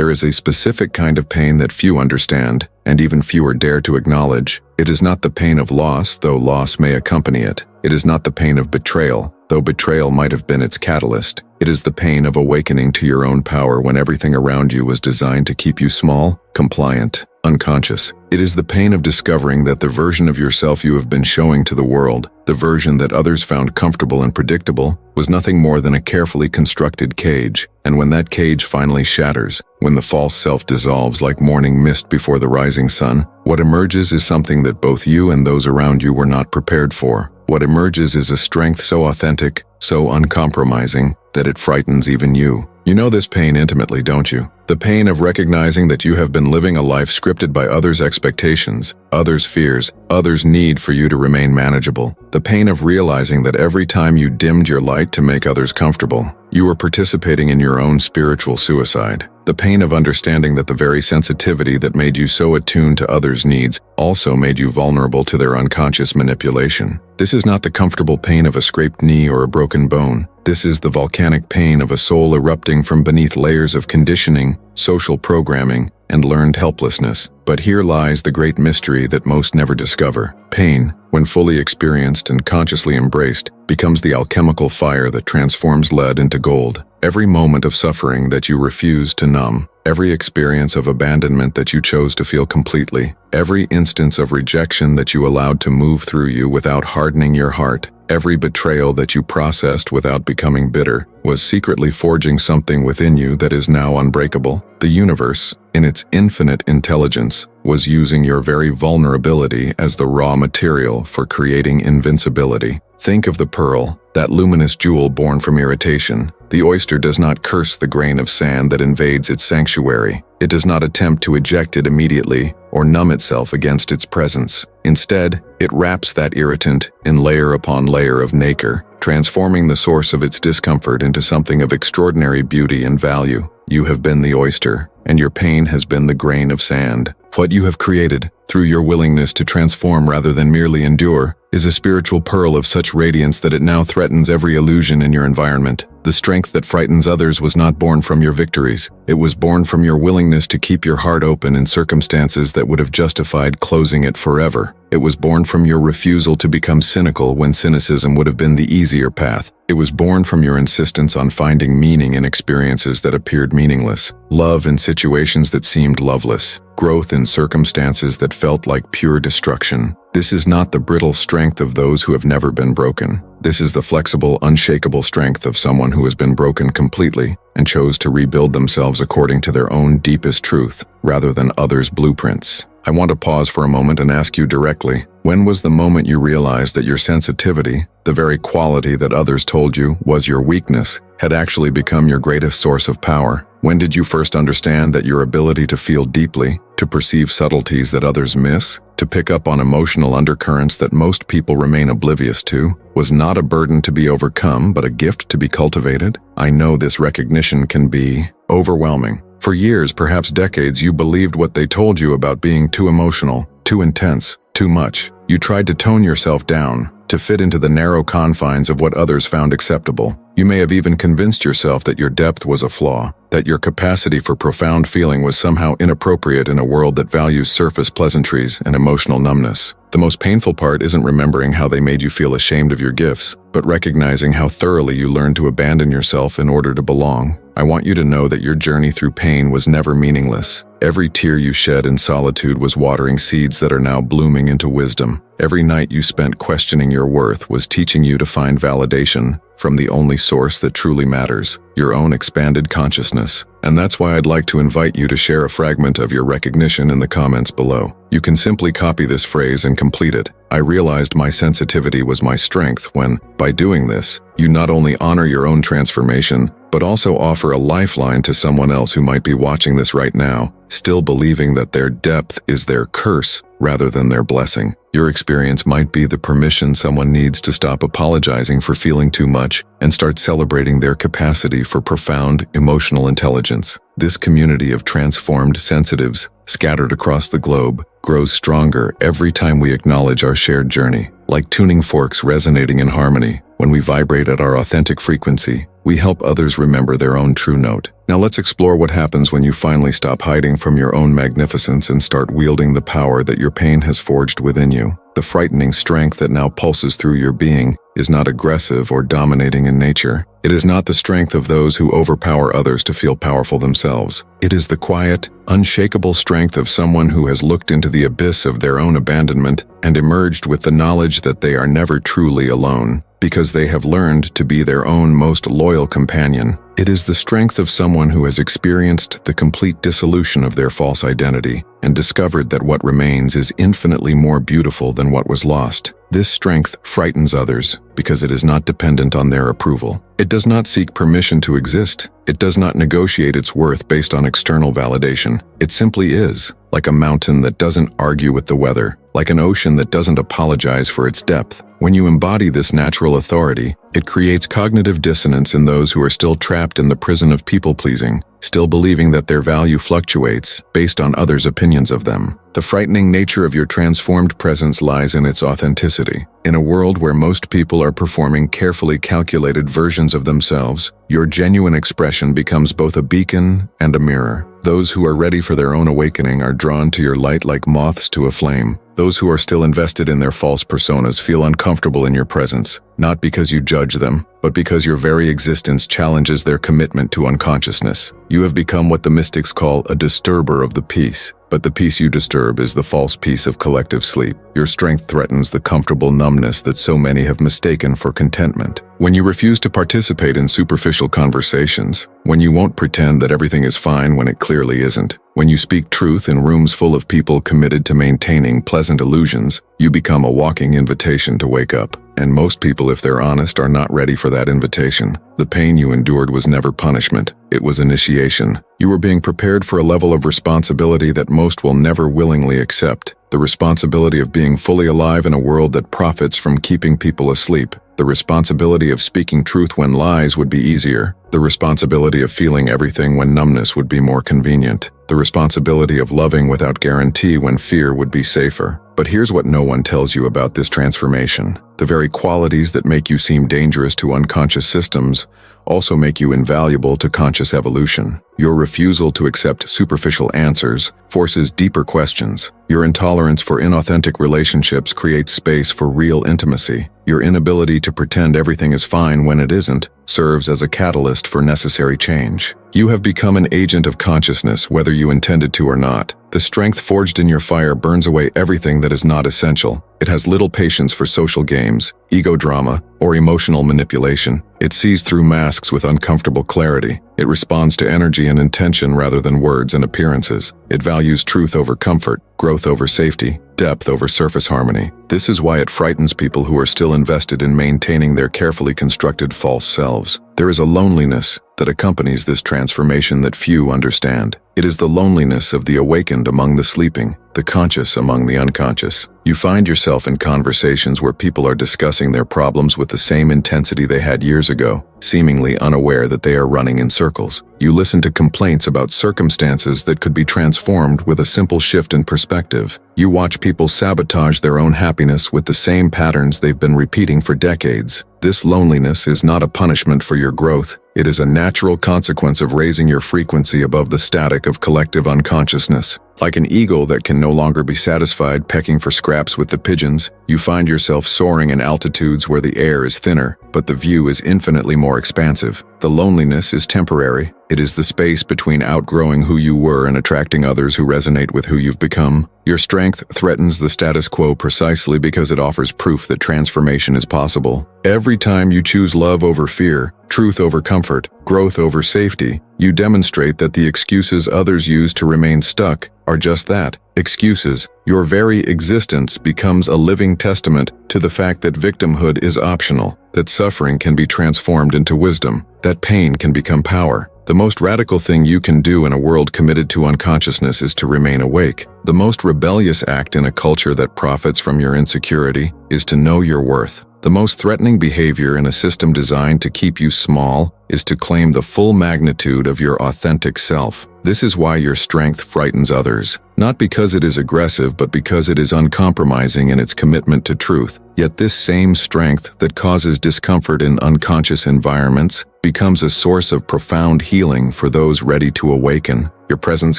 There is a specific kind of pain that few understand, and even fewer dare to acknowledge. It is not the pain of loss, though loss may accompany it. It is not the pain of betrayal, though betrayal might have been its catalyst. It is the pain of awakening to your own power when everything around you was designed to keep you small, compliant, unconscious. It is the pain of discovering that the version of yourself you have been showing to the world, the version that others found comfortable and predictable, was nothing more than a carefully constructed cage. And when that cage finally shatters, when the false self dissolves like morning mist before the rising sun, what emerges is something that both you and those around you were not prepared for. What emerges is a strength so authentic, so uncompromising, that it frightens even you. You know this pain intimately, don't you? The pain of recognizing that you have been living a life scripted by others' expectations, others' fears, others' need for you to remain manageable. The pain of realizing that every time you dimmed your light to make others comfortable, you were participating in your own spiritual suicide. The pain of understanding that the very sensitivity that made you so attuned to others' needs also made you vulnerable to their unconscious manipulation. This is not the comfortable pain of a scraped knee or a broken bone. This is the volcanic pain of a soul erupting from beneath layers of conditioning, social programming, and learned helplessness. But here lies the great mystery that most never discover. Pain, when fully experienced and consciously embraced, becomes the alchemical fire that transforms lead into gold. Every moment of suffering that you refuse to numb, every experience of abandonment that you chose to feel completely, every instance of rejection that you allowed to move through you without hardening your heart, every betrayal that you processed without becoming bitter, was secretly forging something within you that is now unbreakable. The universe, in its infinite intelligence, was using your very vulnerability as the raw material for creating invincibility. Think of the pearl, that luminous jewel born from irritation. The oyster does not curse the grain of sand that invades its sanctuary. It does not attempt to eject it immediately or numb itself against its presence. Instead, it wraps that irritant in layer upon layer of nacre, transforming the source of its discomfort into something of extraordinary beauty and value. You have been the oyster, and your pain has been the grain of sand. What you have created, through your willingness to transform rather than merely endure, is a spiritual pearl of such radiance that it now threatens every illusion in your environment. The strength that frightens others was not born from your victories. It was born from your willingness to keep your heart open in circumstances that would have justified closing it forever. It was born from your refusal to become cynical when cynicism would have been the easier path. It was born from your insistence on finding meaning in experiences that appeared meaningless, love in situations that seemed loveless, growth in circumstances that felt like pure destruction. This is not the brittle strength of those who have never been broken. This is the flexible, unshakable strength of someone who has been broken completely and chose to rebuild themselves according to their own deepest truth, rather than others' blueprints. I want to pause for a moment and ask you directly, when was the moment you realized that your sensitivity, the very quality that others told you was your weakness, had actually become your greatest source of power? When did you first understand that your ability to feel deeply, to perceive subtleties that others miss, to pick up on emotional undercurrents that most people remain oblivious to, was not a burden to be overcome but a gift to be cultivated? I know this recognition can be overwhelming. For years, perhaps decades, you believed what they told you about being too emotional, too intense, too much. You tried to tone yourself down, to fit into the narrow confines of what others found acceptable. You may have even convinced yourself that your depth was a flaw, that your capacity for profound feeling was somehow inappropriate in a world that values surface pleasantries and emotional numbness. The most painful part isn't remembering how they made you feel ashamed of your gifts, but recognizing how thoroughly you learned to abandon yourself in order to belong. I want you to know that your journey through pain was never meaningless. Every tear you shed in solitude was watering seeds that are now blooming into wisdom. Every night you spent questioning your worth was teaching you to find validation from the only source that truly matters, your own expanded consciousness. And that's why I'd like to invite you to share a fragment of your recognition in the comments below. You can simply copy this phrase and complete it. I realized my sensitivity was my strength when, by doing this, you not only honor your own transformation, but also offer a lifeline to someone else who might be watching this right now, still believing that their depth is their curse rather than their blessing. Your experience might be the permission someone needs to stop apologizing for feeling too much and start celebrating their capacity for profound emotional intelligence. This community of transformed sensitives, scattered across the globe, grows stronger every time we acknowledge our shared journey. Like tuning forks resonating in harmony, When we vibrate at our authentic frequency, we help others remember their own true note. Now let's explore what happens when you finally stop hiding from your own magnificence and start wielding the power that your pain has forged within you. The frightening strength that now pulses through your being is not aggressive or dominating in nature. It is not the strength of those who overpower others to feel powerful themselves. It is the quiet, unshakable strength of someone who has looked into the abyss of their own abandonment and emerged with the knowledge that they are never truly alone, because they have learned to be their own most loyal companion. It is the strength of someone who has experienced the complete dissolution of their false identity and discovered that what remains is infinitely more beautiful than what was lost. This strength frightens others because it is not dependent on their approval. It does not seek permission to exist. It does not negotiate its worth based on external validation. It simply is, like a mountain that doesn't argue with the weather, like an ocean that doesn't apologize for its depth. When you embody this natural authority, it creates cognitive dissonance in those who are still trapped in the prison of people-pleasing, still believing that their value fluctuates based on others' opinions of them. The frightening nature of your transformed presence lies in its authenticity. In a world where most people are performing carefully calculated versions of themselves, your genuine expression becomes both a beacon and a mirror. Those who are ready for their own awakening are drawn to your light like moths to a flame. Those who are still invested in their false personas feel uncomfortable in your presence, not because you judge them, but because your very existence challenges their commitment to unconsciousness. You have become what the mystics call a disturber of the peace, but the peace you disturb is the false peace of collective sleep. Your strength threatens the comfortable numbness that so many have mistaken for contentment. When you refuse to participate in superficial conversations, when you won't pretend that everything is fine when it clearly isn't, when you speak truth in rooms full of people committed to maintaining pleasant illusions, you become a walking invitation to wake up. And most people, if they're honest, are not ready for that invitation. The pain you endured was never punishment. It was initiation. You were being prepared for a level of responsibility that most will never willingly accept. The responsibility of being fully alive in a world that profits from keeping people asleep. The responsibility of speaking truth when lies would be easier. The responsibility of feeling everything when numbness would be more convenient. The responsibility of loving without guarantee when fear would be safer. But here's what no one tells you about this transformation. The very qualities that make you seem dangerous to unconscious systems also make you invaluable to conscious evolution. Your refusal to accept superficial answers forces deeper questions. Your intolerance for inauthentic relationships creates space for real intimacy. Your inability to pretend everything is fine when it isn't serves as a catalyst for necessary change. You have become an agent of consciousness, whether you intended to or not. The strength forged in your fire burns away everything that is not essential. It has little patience for social games, ego drama, or emotional manipulation. It sees through masks with uncomfortable clarity. It responds to energy and intention rather than words and appearances. It values truth over comfort, growth over safety, depth over surface harmony. This is why it frightens people who are still invested in maintaining their carefully constructed false selves. There is a loneliness that accompanies this transformation that few understand. It is the loneliness of the awakened among the sleeping, the conscious among the unconscious. You find yourself in conversations where people are discussing their problems with the same intensity they had years ago, seemingly unaware that they are running in circles. You listen to complaints about circumstances that could be transformed with a simple shift in perspective. You watch people sabotage their own happiness with the same patterns they've been repeating for decades. This loneliness is not a punishment for your growth. It is a natural consequence of raising your frequency above the static of collective unconsciousness. Like an eagle that can no longer be satisfied pecking for scraps with the pigeons, you find yourself soaring in altitudes where the air is thinner, but the view is infinitely more expansive. The loneliness is temporary. It is the space between outgrowing who you were and attracting others who resonate with who you've become. Your strength threatens the status quo precisely because it offers proof that transformation is possible. Every time you choose love over fear, truth over comfort, growth over safety, you demonstrate that the excuses others use to remain stuck are just that, excuses. Your very existence becomes a living testament to the fact that victimhood is optional, that suffering can be transformed into wisdom, that pain can become power. The most radical thing you can do in a world committed to unconsciousness is to remain awake. The most rebellious act in a culture that profits from your insecurity is to know your worth. The most threatening behavior in a system designed to keep you small is to claim the full magnitude of your authentic self. This is why your strength frightens others, not because it is aggressive but because it is uncompromising in its commitment to truth. Yet this same strength that causes discomfort in unconscious environments becomes a source of profound healing for those ready to awaken. Your presence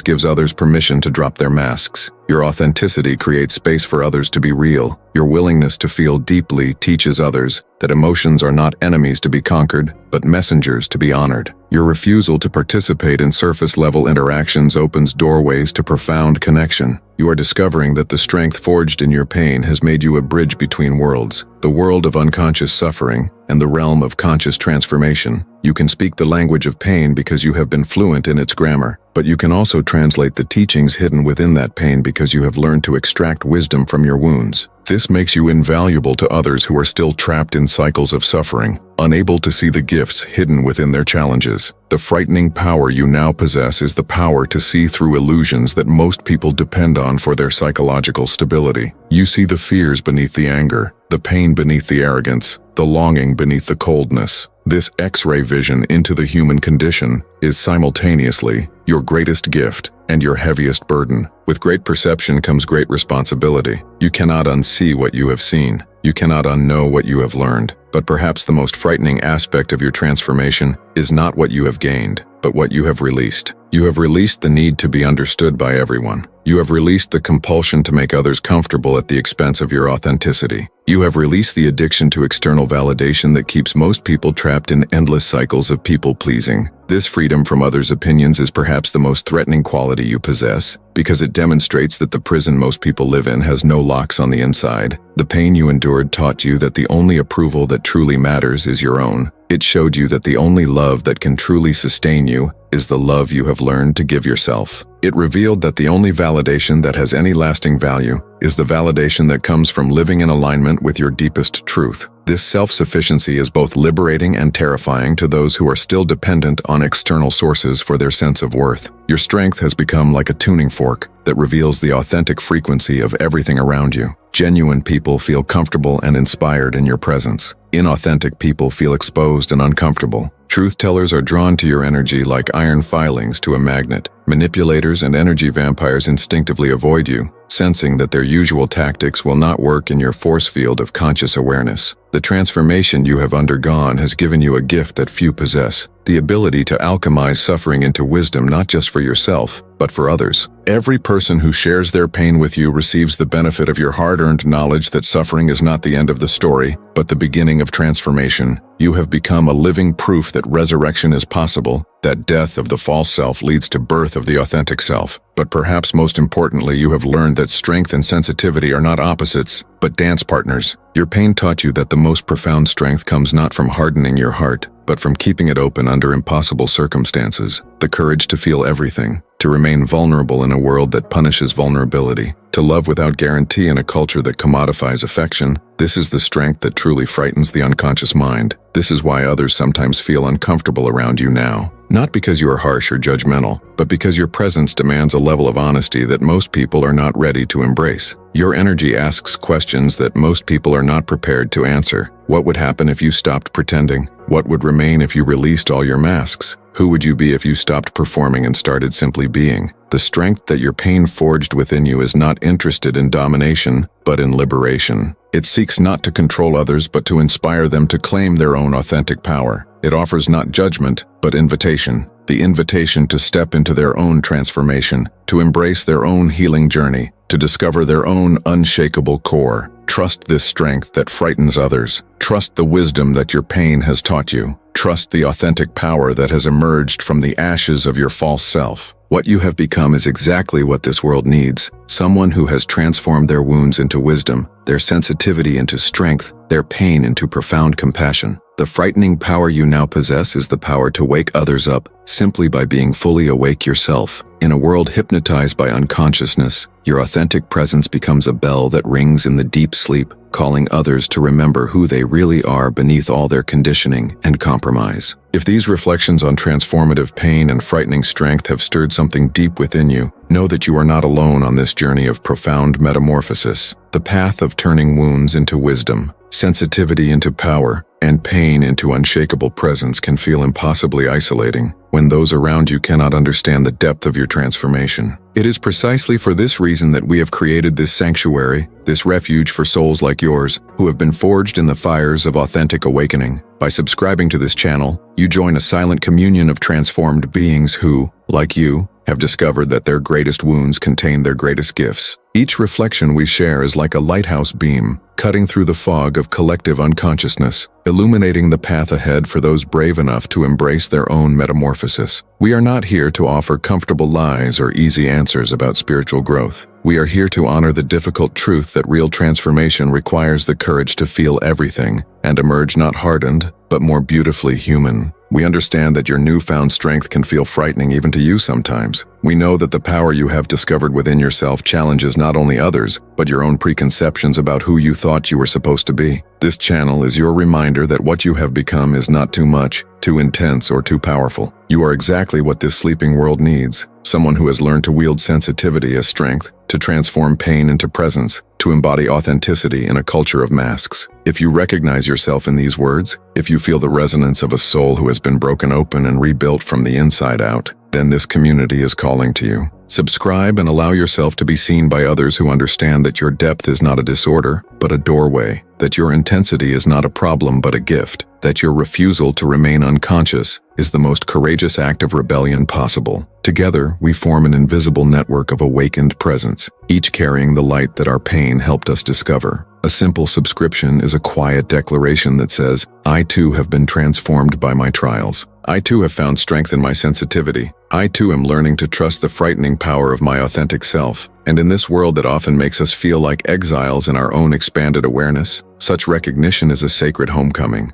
gives others permission to drop their masks. Your authenticity creates space for others to be real. Your willingness to feel deeply teaches others that emotions are not enemies to be conquered, but messengers to be honored. Your refusal to participate in surface-level interactions opens doorways to profound connection. You are discovering that the strength forged in your pain has made you a bridge between worlds, the world of unconscious suffering and the realm of conscious transformation. You can speak the language of pain because you have been fluent in its grammar, but you can also translate the teachings hidden within that pain because you have learned to extract wisdom from your wounds. This makes you invaluable to others who are still trapped in cycles of suffering, unable to see the gifts hidden within their challenges. The frightening power you now possess is the power to see through illusions that most people depend on for their psychological stability. You see the fears beneath the anger, the pain beneath the arrogance, the longing beneath the coldness. This X-ray vision into the human condition is simultaneously your greatest gift and your heaviest burden. With great perception comes great responsibility. You cannot unsee what you have seen. You cannot unknow what you have learned. But perhaps the most frightening aspect of your transformation is not what you have gained, but what you have released. You have released the need to be understood by everyone. You have released the compulsion to make others comfortable at the expense of your authenticity. You have released the addiction to external validation that keeps most people trapped in endless cycles of people-pleasing. This freedom from others' opinions is perhaps the most threatening quality you possess, because it demonstrates that the prison most people live in has no locks on the inside. The pain you endured taught you that the only approval that truly matters is your own. It showed you that the only love that can truly sustain you is the love you have learned to give yourself. It revealed that the only validation that has any lasting value is the validation that comes from living in alignment with your deepest truth. This self-sufficiency is both liberating and terrifying to those who are still dependent on external sources for their sense of worth. Your strength has become like a tuning fork that reveals the authentic frequency of everything around you. Genuine people feel comfortable and inspired in your presence. Inauthentic people feel exposed and uncomfortable. Truth-tellers are drawn to your energy like iron filings to a magnet. Manipulators and energy vampires instinctively avoid you, sensing that their usual tactics will not work in your force field of conscious awareness. The transformation you have undergone has given you a gift that few possess, the ability to alchemize suffering into wisdom not just for yourself, but for others. Every person who shares their pain with you receives the benefit of your hard-earned knowledge that suffering is not the end of the story, but the beginning of transformation. You have become a living proof that resurrection is possible, that death of the false self leads to birth of the authentic self. But perhaps most importantly, you have learned that strength and sensitivity are not opposites, but dance partners. Your pain taught you that the most profound strength comes not from hardening your heart, but from keeping it open under impossible circumstances. The courage to feel everything, to remain vulnerable in a world that punishes vulnerability, to love without guarantee in a culture that commodifies affection. This is the strength that truly frightens the unconscious mind. This is why others sometimes feel uncomfortable around you now. Not because you are harsh or judgmental, but because your presence demands a level of honesty that most people are not ready to embrace. Your energy asks questions that most people are not prepared to answer. What would happen if you stopped pretending? What would remain if you released all your masks? Who would you be if you stopped performing and started simply being? The strength that your pain forged within you is not interested in domination, but in liberation. It seeks not to control others, but to inspire them to claim their own authentic power. It offers not judgment, but invitation. The invitation to step into their own transformation, to embrace their own healing journey, to discover their own unshakable core. Trust this strength that frightens others. Trust the wisdom that your pain has taught you. Trust the authentic power that has emerged from the ashes of your false self. What you have become is exactly what this world needs. Someone who has transformed their wounds into wisdom, their sensitivity into strength, their pain into profound compassion. The frightening power you now possess is the power to wake others up simply by being fully awake yourself. In a world hypnotized by unconsciousness, your authentic presence becomes a bell that rings in the deep sleep, calling others to remember who they really are beneath all their conditioning and compromise. If these reflections on transformative pain and frightening strength have stirred something deep within you, know that you are not alone on this journey of profound metamorphosis. The path of turning wounds into wisdom, Sensitivity into power, and pain into unshakable presence can feel impossibly isolating when those around you cannot understand the depth of your transformation. It is precisely for this reason that we have created this sanctuary, this refuge for souls like yours, who have been forged in the fires of authentic awakening. By subscribing to this channel, you join a silent communion of transformed beings who, like you, have discovered that their greatest wounds contain their greatest gifts. Each reflection we share is like a lighthouse beam, cutting through the fog of collective unconsciousness, illuminating the path ahead for those brave enough to embrace their own metamorphosis. We are not here to offer comfortable lies or easy answers about spiritual growth. We are here to honor the difficult truth that real transformation requires the courage to feel everything and emerge not hardened, but more beautifully human. We understand that your newfound strength can feel frightening even to you sometimes. We know that the power you have discovered within yourself challenges not only others, but your own preconceptions about who you thought you were supposed to be. This channel is your reminder that what you have become is not too much, too intense, or too powerful. You are exactly what this sleeping world needs. Someone who has learned to wield sensitivity as strength, to transform pain into presence, to embody authenticity in a culture of masks. If you recognize yourself in these words, if you feel the resonance of a soul who has been broken open and rebuilt from the inside out, then this community is calling to you. Subscribe and allow yourself to be seen by others who understand that your depth is not a disorder, but a doorway, that your intensity is not a problem but a gift, that your refusal to remain unconscious is the most courageous act of rebellion possible. Together, we form an invisible network of awakened presence, each carrying the light that our pain helped us discover. A simple subscription is a quiet declaration that says, I too have been transformed by my trials. I too have found strength in my sensitivity. I too am learning to trust the frightening power of my authentic self. And in this world that often makes us feel like exiles in our own expanded awareness, such recognition is a sacred homecoming.